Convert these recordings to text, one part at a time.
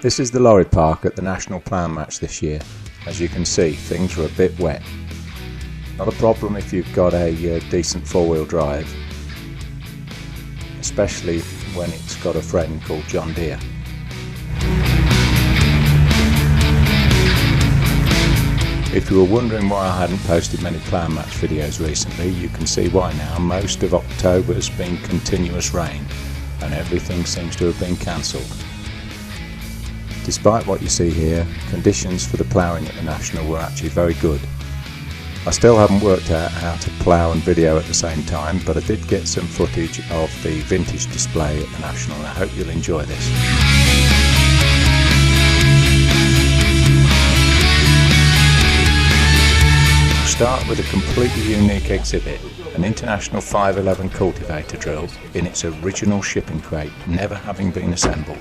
This is the lorry park at the National Ploughing Match this year. As you can see, things are a bit wet. Not a problem if you've got a decent four-wheel drive, especially when it's got a friend called John Deere. If you were wondering why I hadn't posted many ploughing match videos recently, you can see why now. Most of October has been continuous rain and everything seems to have been cancelled. Despite what you see here, conditions for the ploughing at the National were actually very good. I still haven't worked out how to plough and video at the same time, but I did get some footage of the vintage display at the National and I hope you'll enjoy this. Start with a completely unique exhibit, an International 511 cultivator drill in its original shipping crate, never having been assembled.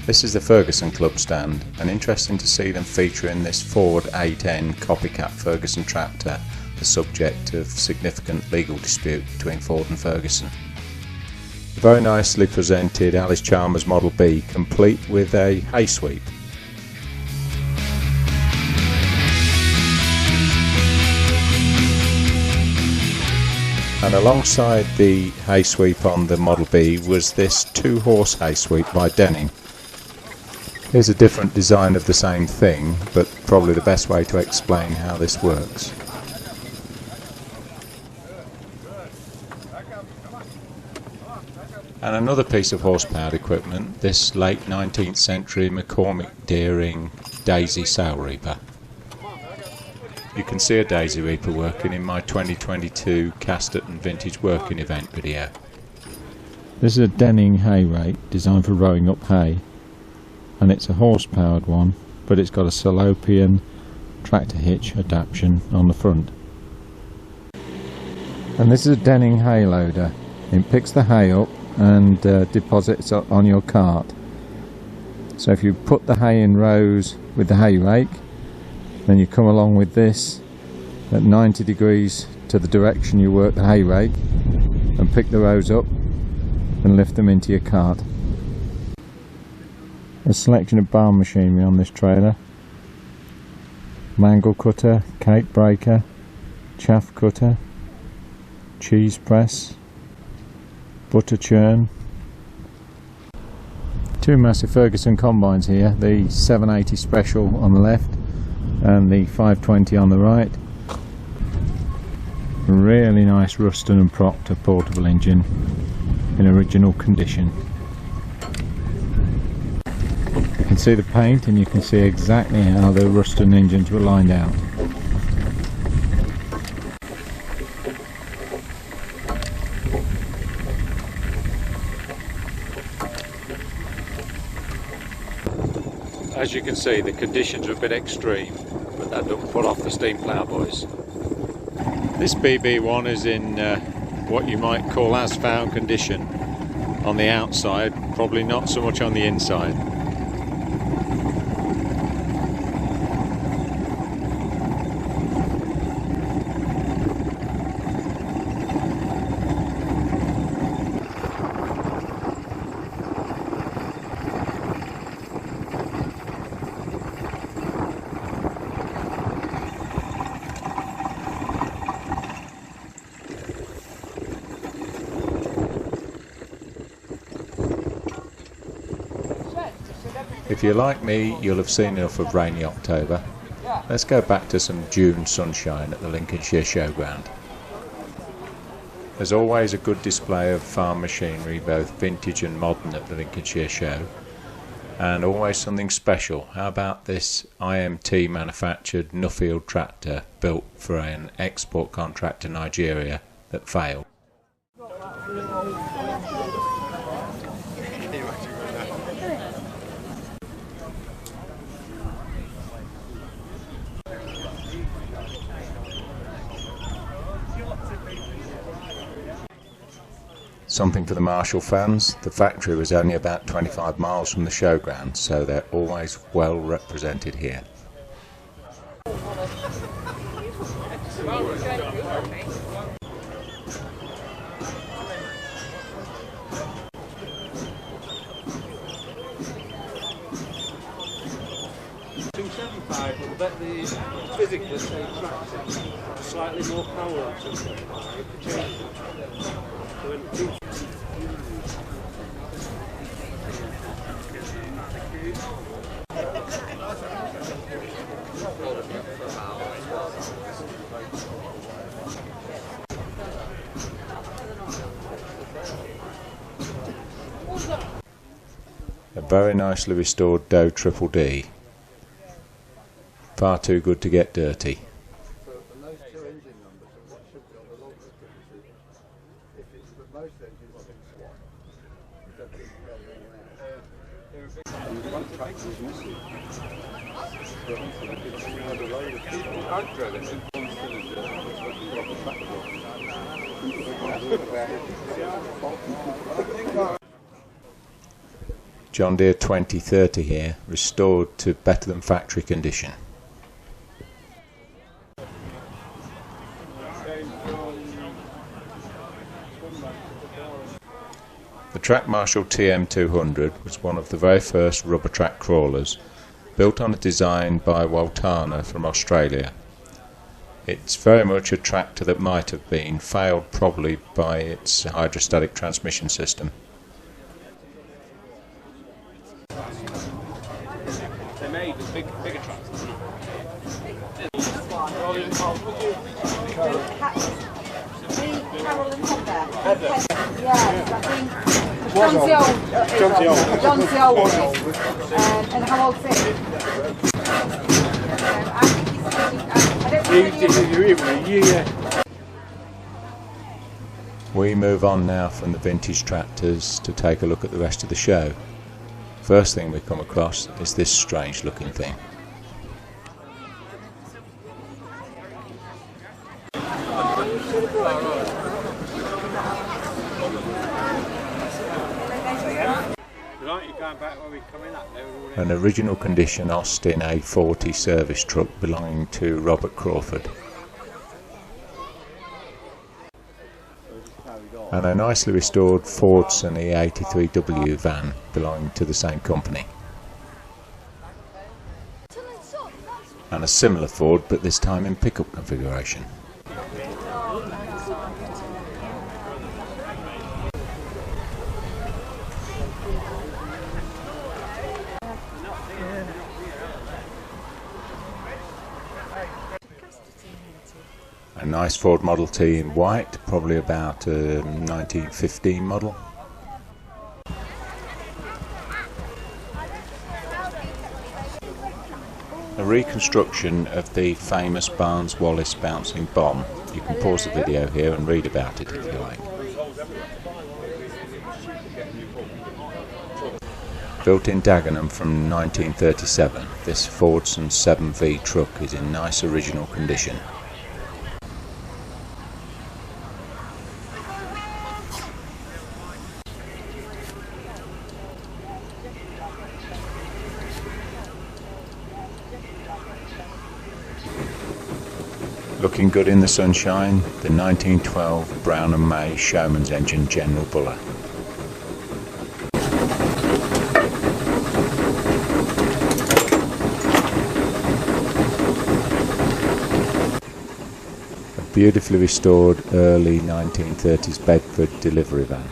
This is the Ferguson Club stand, and interesting to see them featuring this Ford 8N copycat Ferguson tractor, the subject of significant legal dispute between Ford and Ferguson. A very nicely presented Alice Chalmers Model B, complete with a hay sweep. And alongside the hay sweep on the Model B was this 2-horse hay sweep by Denning. Here's a different design of the same thing, but probably the best way to explain how this works. And another piece of horse-powered equipment, this late 19th century McCormick Deering Daisy Sail Reaper. You can see a Daisy Reaper working in my 2022 Casterton Vintage Working Event video. This is a Denning hay rake designed for rowing up hay. And it's a horse-powered one, but it's got a Salopian tractor hitch adaptation on the front. And this is a Denning hay loader. It picks the hay up and deposits it on your cart. So if you put the hay in rows with the hay rake, then you come along with this at 90 degrees to the direction you work the hay rake and pick the rows up and lift them into your cart. A selection of barn machinery on this trailer: mangle cutter, cake breaker, chaff cutter, cheese press, butter churn. Two massive Ferguson combines here, the 780 Special on the left and the 520 on the right. Really nice Ruston and Proctor portable engine in original condition. You can see the paint and you can see exactly how the Ruston engines were lined out. As you can see, the conditions are a bit extreme, but that don't put off the steam plough boys. This BB1 is in what you might call as found condition on the outside, probably not so much on the inside. If you're like me, you'll have seen enough of rainy October. Let's go back to some June sunshine at the Lincolnshire Showground. There's always a good display of farm machinery, both vintage and modern, at the Lincolnshire Show, and always something special. How about this IMT manufactured Nuffield tractor built for an export contract to Nigeria that failed? Something for the Marshall fans, the factory was only about 25 miles from the showground, so they're always well represented here. I bet the physically same track, slightly more power on something. A very nicely restored Doe Triple D. Far too good to get dirty. John Deere 2030 here, restored to better than factory condition. The Track Marshall TM200 was one of the very first rubber track crawlers, built on a design by Waltana from Australia. It's very much a tractor that might have been, failed probably by its hydrostatic transmission system. They made bigger tractors. Carol and Heather. Yes, I think John's the old one. And how old's he? We move on now from the vintage tractors to take a look at the rest of the show. First thing we come across is this strange looking thing. An original condition Austin A40 service truck belonging to Robert Crawford. And a nicely restored Fordson E83W van belonging to the same company. And a similar Ford, but this time in pickup configuration. A nice Ford Model T in white, probably about a 1915 model. A reconstruction of the famous Barnes-Wallis bouncing bomb. You can pause the video here and read about it if you like. Built in Dagenham from 1937, this Fordson 7V truck is in nice original condition. Looking good in the sunshine, the 1912 Brown and May Showman's engine General Buller. A beautifully restored early 1930s Bedford delivery van.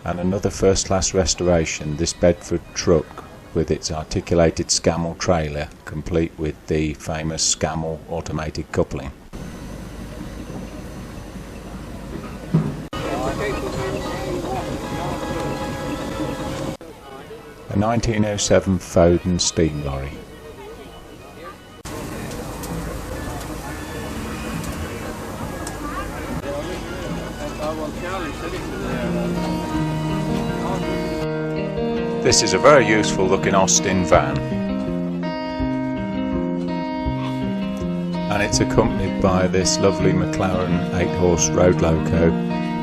And another first-class restoration, this Bedford truck with its articulated Scammell trailer, complete with the famous Scammell automated coupling. A 1907 Foden steam lorry. This is a very useful looking Austin van. and it's accompanied by this lovely McLaren 8-horse road loco,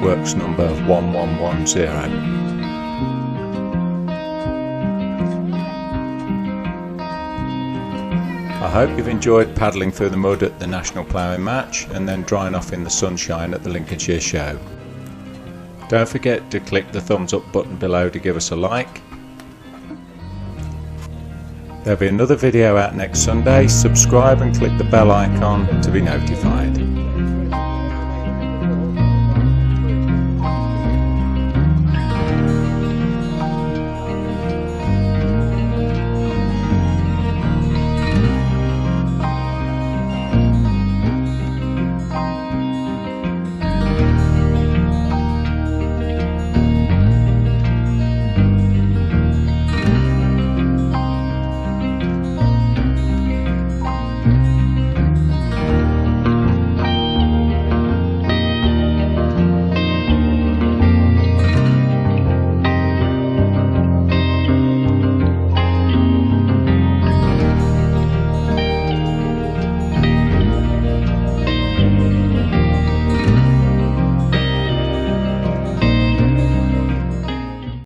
works number 1110. I hope you've enjoyed paddling through the mud at the National Ploughing Match and then drying off in the sunshine at the Lincolnshire Show. Don't forget to click the thumbs up button below to give us a like. There'll be another video out next Sunday. Subscribe and click the bell icon to be notified.